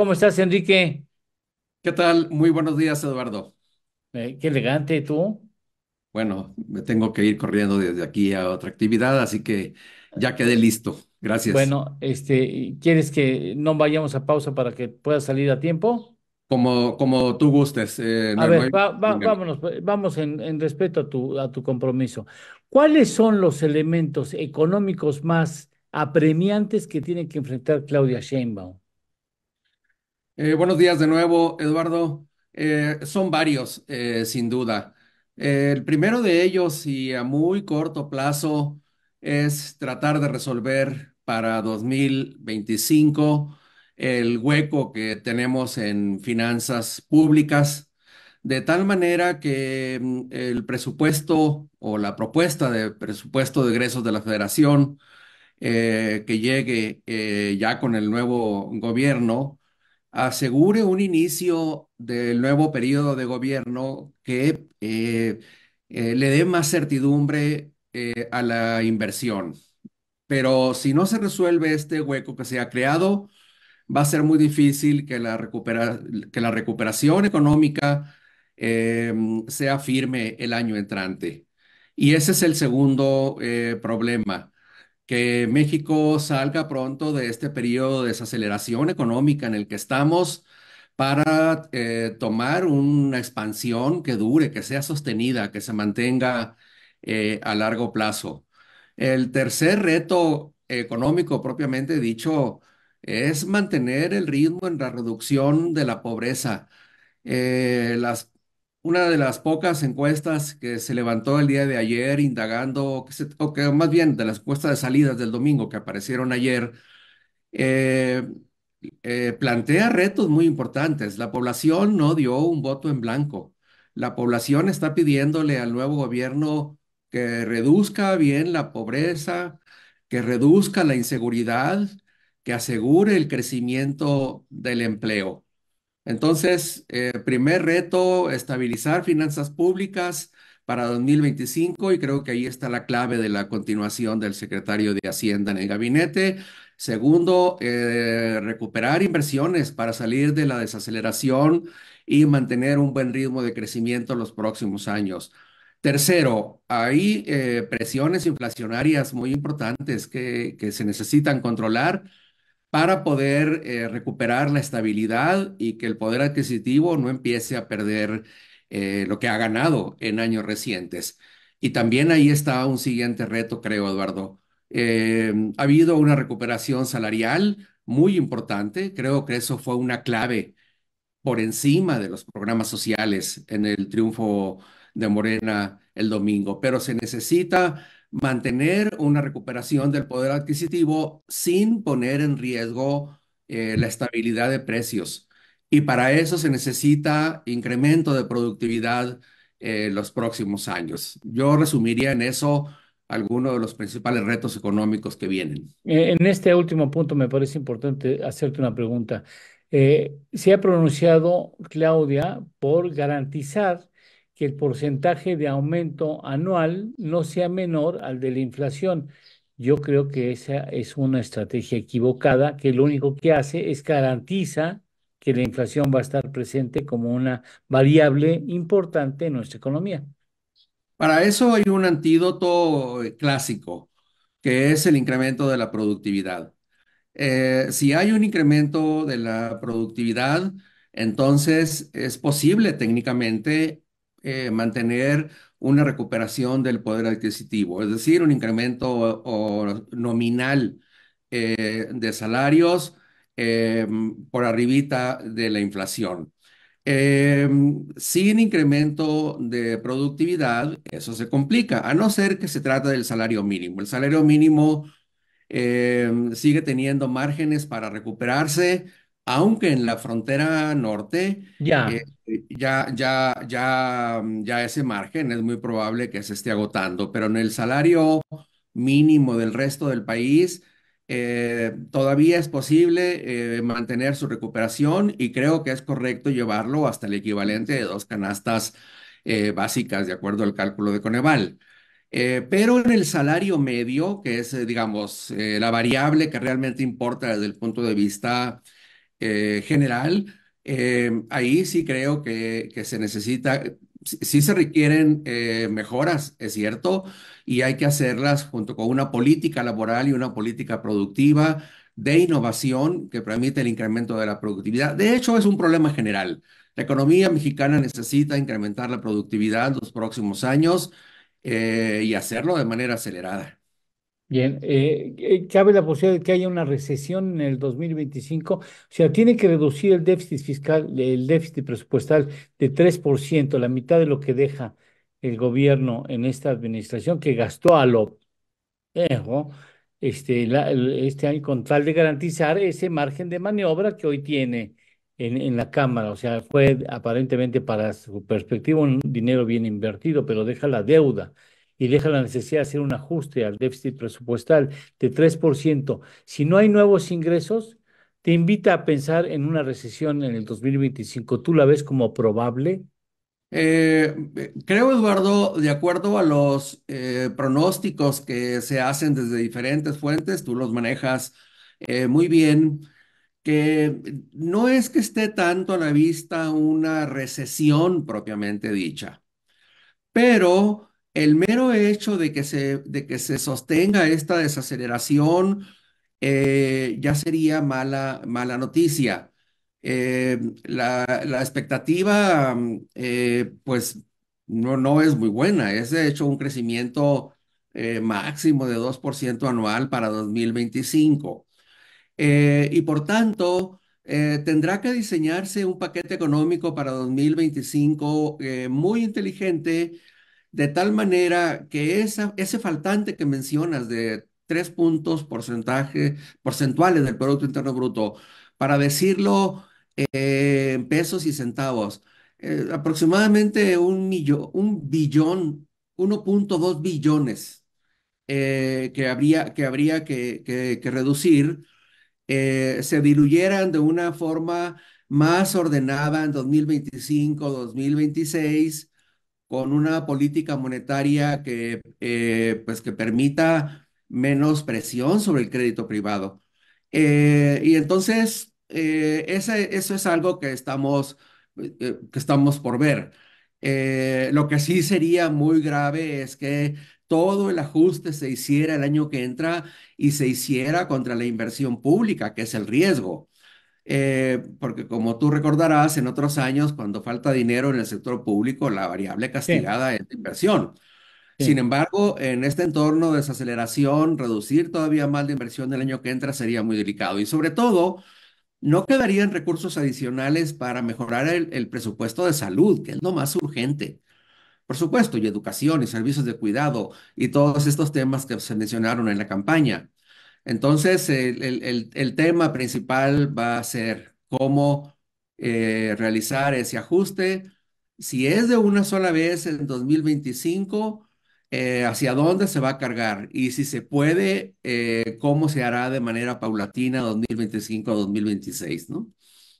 ¿Cómo estás, Enrique? ¿Qué tal? Muy buenos días, Eduardo. Qué elegante tú. Bueno, me tengo que ir corriendo desde aquí a otra actividad, así que ya quedé listo. Gracias. Bueno, ¿quieres que no vayamos a pausa para que puedas salir a tiempo? Como tú gustes, A no hay ver, problema. vámonos, vamos en respeto a tu compromiso. ¿Cuáles son los elementos económicos más apremiantes que tiene que enfrentar Claudia Sheinbaum? Buenos días de nuevo, Eduardo. Son varios, sin duda. El primero de ellos, y a muy corto plazo, es tratar de resolver para 2025 el hueco que tenemos en finanzas públicas, de tal manera que el presupuesto o la propuesta de presupuesto de egresos de la Federación que llegue ya con el nuevo gobierno asegure un inicio del nuevo periodo de gobierno que le dé más certidumbre a la inversión. Pero si no se resuelve este hueco que se ha creado, va a ser muy difícil que que la recuperación económica eh, sea firme el año entrante. Y ese es el segundo problema, que México salga pronto de este periodo de desaceleración económica en el que estamos para tomar una expansión que dure, que sea sostenida, que se mantenga a largo plazo. El tercer reto económico propiamente dicho es mantener el ritmo en la reducción de la pobreza. Una de las pocas encuestas que se levantó el día de ayer indagando, o que más bien de las encuestas de salidas del domingo que aparecieron ayer, eh, plantea retos muy importantes. La población no dio un voto en blanco. La población está pidiéndole al nuevo gobierno que reduzca bien la pobreza, que reduzca la inseguridad, que asegure el crecimiento del empleo. Entonces, primer reto, estabilizar finanzas públicas para 2025 y creo que ahí está la clave de la continuación del secretario de Hacienda en el gabinete. Segundo, recuperar inversiones para salir de la desaceleración y mantener un buen ritmo de crecimiento en los próximos años. Tercero, hay presiones inflacionarias muy importantes que se necesitan controlar para poder recuperar la estabilidad y que el poder adquisitivo no empiece a perder lo que ha ganado en años recientes. Y también ahí está un siguiente reto, creo, Eduardo. Ha habido una recuperación salarial muy importante. Creo que eso fue una clave por encima de los programas sociales en el triunfo de Morena el domingo, pero se necesita mantener una recuperación del poder adquisitivo sin poner en riesgo la estabilidad de precios. Y para eso se necesita incremento de productividad los próximos años. Yo resumiría en eso algunos de los principales retos económicos que vienen. En este último punto me parece importante hacerte una pregunta. Se ha pronunciado Claudia por garantizar que el porcentaje de aumento anual no sea menor al de la inflación. Yo creo que esa es una estrategia equivocada, que lo único que hace es garantiza que la inflación va a estar presente como una variable importante en nuestra economía. Para eso hay un antídoto clásico, que es el incremento de la productividad. Si hay un incremento de la productividad, entonces es posible técnicamente mantener una recuperación del poder adquisitivo, es decir, un incremento nominal de salarios por arribita de la inflación. Eh, Sin incremento de productividad, eso se complica, a no ser que se trate del salario mínimo. El salario mínimo sigue teniendo márgenes para recuperarse, aunque en la frontera norte Ya. ya ese margen es muy probable que se esté agotando, pero en el salario mínimo del resto del país todavía es posible mantener su recuperación y creo que es correcto llevarlo hasta el equivalente de dos canastas básicas de acuerdo al cálculo de Coneval. Pero en el salario medio, que es, digamos, la variable que realmente importa desde el punto de vista general, ahí sí creo que se necesita, sí, sí se requieren mejoras, es cierto, y hay que hacerlas junto con una política laboral y una política productiva de innovación que permite el incremento de la productividad. De hecho, es un problema general. La economía mexicana necesita incrementar la productividad en los próximos años y hacerlo de manera acelerada. Bien, cabe la posibilidad de que haya una recesión en el 2025. O sea, tiene que reducir el déficit fiscal, el déficit presupuestal de 3%, la mitad de lo que deja el gobierno en esta administración, que gastó a lo Ejo, este año con tal de garantizar ese margen de maniobra que hoy tiene en la Cámara. O sea, fue aparentemente para su perspectiva un dinero bien invertido, pero deja la deuda y deja la necesidad de hacer un ajuste al déficit presupuestal de 3%. Si no hay nuevos ingresos, te invita a pensar en una recesión en el 2025. ¿Tú la ves como probable? Creo, Eduardo, de acuerdo a los pronósticos que se hacen desde diferentes fuentes, tú los manejas muy bien, que no es que esté tanto a la vista una recesión propiamente dicha, pero el mero hecho de que se sostenga esta desaceleración ya sería mala noticia. La expectativa, pues, no es muy buena. Es de hecho un crecimiento máximo de 2% anual para 2025. Y por tanto, tendrá que diseñarse un paquete económico para 2025 muy inteligente, de tal manera que ese faltante que mencionas de 3 puntos porcentuales del Producto Interno Bruto, para decirlo en pesos y centavos, aproximadamente un billón, 1,2 billones que habría que reducir, se diluyeran de una forma más ordenada en 2025, 2026, con una política monetaria pues que permita menos presión sobre el crédito privado. Y entonces, eso es algo que estamos por ver. Lo que sí sería muy grave es que todo el ajuste se hiciera el año que entra y se hiciera contra la inversión pública, que es el riesgo. Porque como tú recordarás, en otros años, cuando falta dinero en el sector público, la variable Sí, castigada es la inversión. Sin sí. embargo, en este entorno de desaceleración, reducir todavía más la inversión del año que entra sería muy delicado. Y sobre todo, no quedarían recursos adicionales para mejorar el presupuesto de salud, que es lo más urgente. Por supuesto, y educación y servicios de cuidado y todos estos temas que se mencionaron en la campaña. Entonces, el tema principal va a ser cómo realizar ese ajuste. Si es de una sola vez en 2025, hacia dónde se va a cargar y si se puede, cómo se hará de manera paulatina 2025 a 2026, ¿no?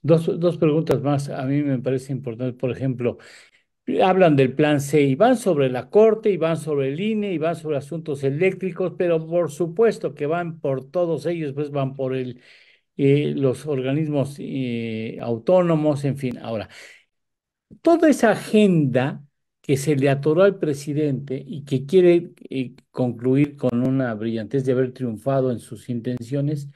Dos preguntas más. A mí me parece importante, por ejemplo. Hablan del plan C y van sobre la Corte y van sobre el INE y van sobre asuntos eléctricos, pero por supuesto que van por todos ellos, pues van por los organismos autónomos, en fin. Ahora, toda esa agenda que se le atoró al presidente y que quiere concluir con una brillantez de haber triunfado en sus intenciones,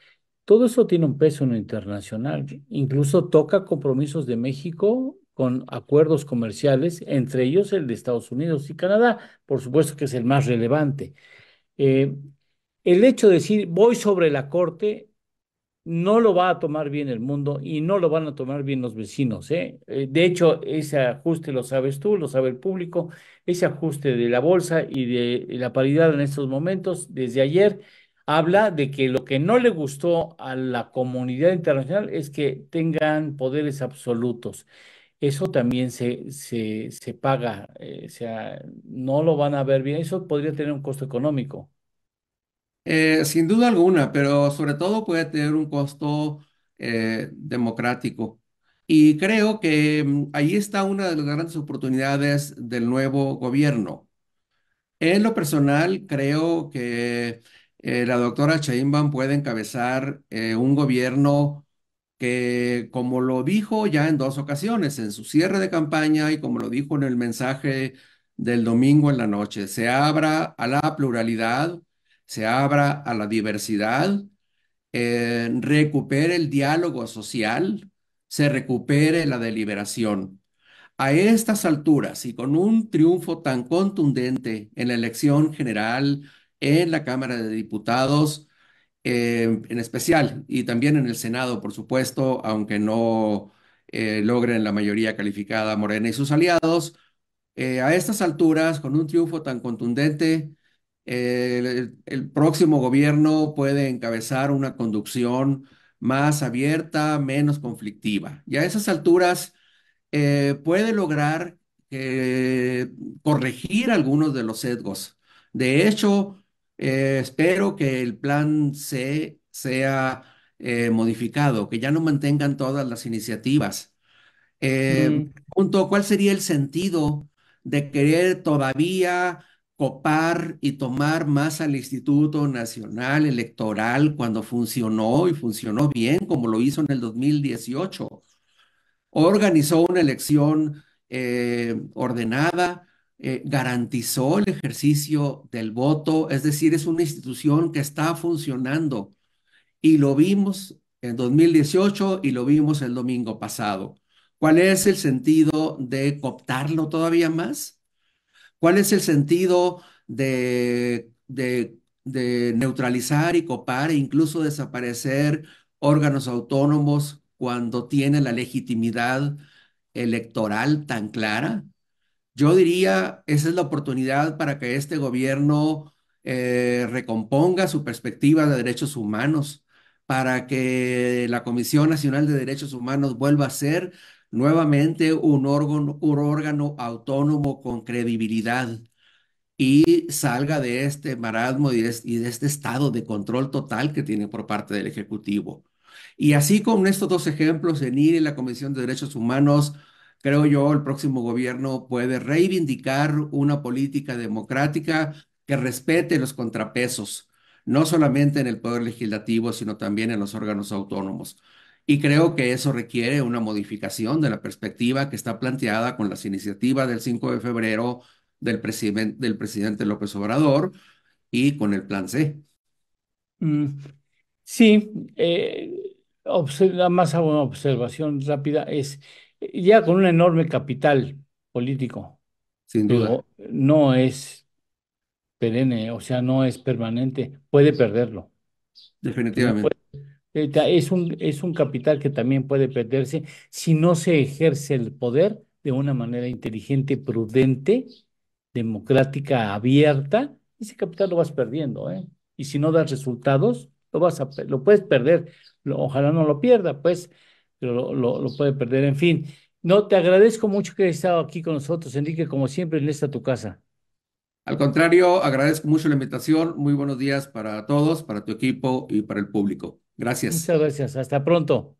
todo eso tiene un peso en lo internacional. Incluso toca compromisos de México con acuerdos comerciales, entre ellos el de Estados Unidos y Canadá, por supuesto que es el más relevante. Eh, el hecho de decir voy sobre la corte no lo va a tomar bien el mundo y no lo van a tomar bien los vecinos, ¿eh? De hecho, ese ajuste lo sabes tú, lo sabe el público, ese ajuste de la bolsa y de la paridad en estos momentos, desde ayer, habla de que lo que no le gustó a la comunidad internacional es que tengan poderes absolutos. Eso también se paga, o sea, no lo van a ver bien. Eso podría tener un costo económico. Sin duda alguna, pero sobre todo puede tener un costo democrático. Y creo que ahí está una de las grandes oportunidades del nuevo gobierno. En lo personal, creo que la doctora Sheinbaum puede encabezar un gobierno que, como lo dijo ya en dos ocasiones, en su cierre de campaña y como lo dijo en el mensaje del domingo en la noche, se abra a la pluralidad, se abra a la diversidad, recupere el diálogo social, se recupere la deliberación. A estas alturas y con un triunfo tan contundente en la elección general en la Cámara de Diputados, en especial, y también en el Senado, por supuesto, aunque no logren la mayoría calificada Morena y sus aliados, a estas alturas, con un triunfo tan contundente, el próximo gobierno puede encabezar una conducción más abierta, menos conflictiva. Y a esas alturas puede lograr corregir algunos de los sesgos. De hecho, espero que el plan C sea modificado, que ya no mantengan todas las iniciativas. Mm, Punto, ¿cuál sería el sentido de querer todavía copar y tomar más al Instituto Nacional Electoral cuando funcionó y funcionó bien como lo hizo en el 2018? Organizó una elección ordenada, garantizó el ejercicio del voto, es decir, es una institución que está funcionando y lo vimos en 2018 y lo vimos el domingo pasado. ¿Cuál es el sentido de cooptarlo todavía más? ¿Cuál es el sentido de neutralizar y copar e incluso desaparecer órganos autónomos cuando tiene la legitimidad electoral tan clara? Yo diría, esa es la oportunidad para que este gobierno recomponga su perspectiva de derechos humanos, para que la Comisión Nacional de Derechos Humanos vuelva a ser nuevamente un órgano autónomo con credibilidad y salga de este marasmo y de este estado de control total que tiene por parte del Ejecutivo. Y así con estos dos ejemplos, en IR y la Comisión de Derechos Humanos, creo yo, el próximo gobierno puede reivindicar una política democrática que respete los contrapesos, no solamente en el poder legislativo, sino también en los órganos autónomos. Y creo que eso requiere una modificación de la perspectiva que está planteada con las iniciativas del 5 de febrero del presidente López Obrador y con el plan C. mm. Sí, nada más hago una observación rápida, es ya con un enorme capital político, Sin duda, pero no es perenne, o sea, no es permanente, puede perderlo. También definitivamente. es un capital que también puede perderse si no se ejerce el poder de una manera inteligente, prudente, democrática, abierta. Ese capital lo vas perdiendo, ¿eh? Y si no das resultados, lo puedes perder. Ojalá no lo pierda, pues, pero lo puede perder. En fin, no, te agradezco mucho que hayas estado aquí con nosotros, Enrique, como siempre, en esta tu casa. Al contrario, agradezco mucho la invitación. Muy buenos días para todos, para tu equipo y para el público. Gracias. Muchas gracias. Hasta pronto.